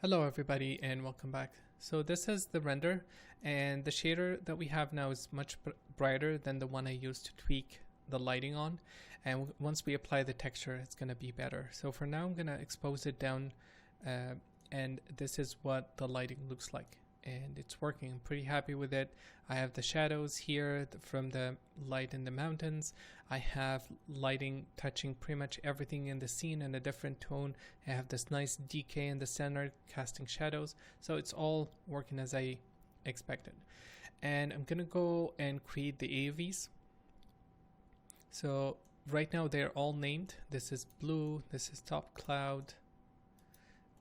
Hello everybody and welcome back. So this is the render, and the shader that we have now is much brighter than the one I used to tweak the lighting on, and once we apply the texture it's going to be better. So for now I'm going to expose it down, and this is what the lighting looks like, and it's working. I'm pretty happy with it. I have the shadows here from the light in the mountains. I have lighting touching pretty much everything in the scene in a different tone. I have this nice decay in the center casting shadows, so it's all working as I expected. And I'm gonna go and create the AUVs. So right now they're all named. This is blue, this is top cloud,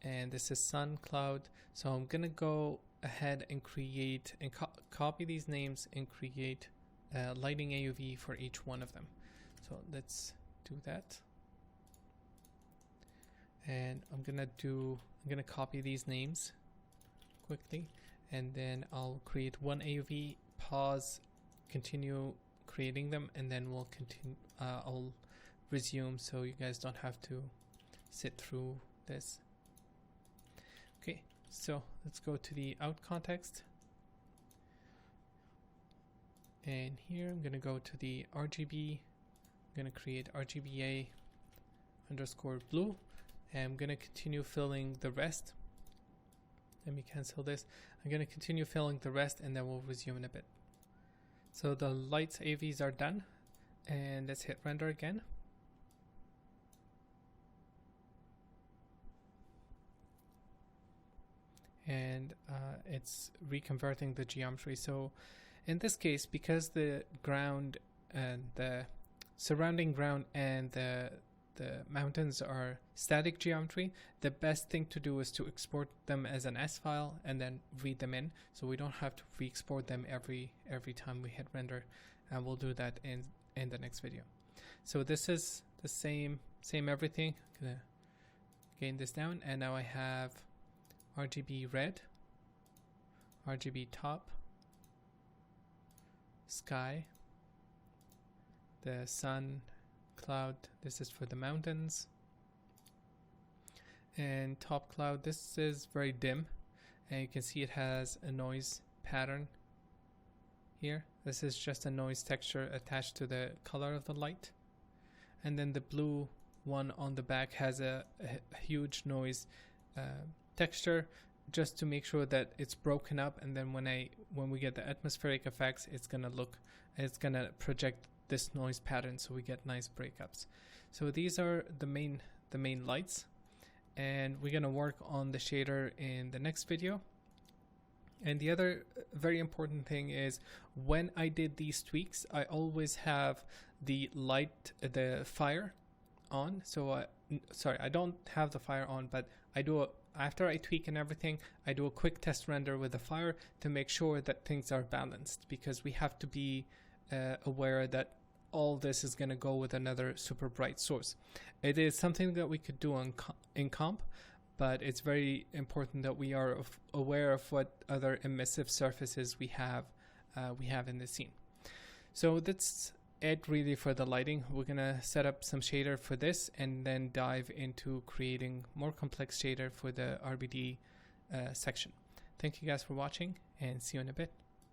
and this is sun cloud. So I'm gonna go ahead and create and copy these names and create lighting AUV for each one of them. So let's do that. And I'm gonna copy these names quickly, and then I'll create one AUV, pause, continue creating them, and then we'll continue. I'll resume so you guys don't have to sit through this. Okay, so let's go to the out context, and here I'm gonna go to the RGB. I'm gonna create RGBA underscore blue, and I'm gonna continue filling the rest. Let me cancel this. I'm gonna continue filling the rest, and then we'll resume in a bit. So the lights AVs are done, and let's hit render again. And it's reconverting the geometry. So in this case, because the ground and the surrounding ground and the mountains are static geometry, the best thing to do is to export them as an S file and then read them in, so we don't have to re-export them every time we hit render, and we'll do that in the next video. So this is the same everything. I'm gonna gain this down, and now I have RGB red, RGB top, sky, the sun, cloud, this is for the mountains, and top cloud, this is very dim, and you can see it has a noise pattern here. This is just a noise texture attached to the color of the light. And then the blue one on the back has a huge noise texture, just to make sure that it's broken up, and then when we get the atmospheric effects, it's gonna project this noise pattern, so we get nice breakups. So these are the main lights, and we're gonna work on the shader in the next video. And the other very important thing is, when I did these tweaks, I always have the fire on. So I don't have the fire on, but after I tweak and everything, I do a quick test render with the fire to make sure that things are balanced, because we have to be aware that all this is going to go with another super bright source. It is something that we could do in comp, but it's very important that we are aware of what other emissive surfaces we have in the scene. So that's it really for the lighting. We're gonna set up some shader for this, and then dive into creating more complex shader for the RBD section. Thank you guys for watching, and see you in a bit.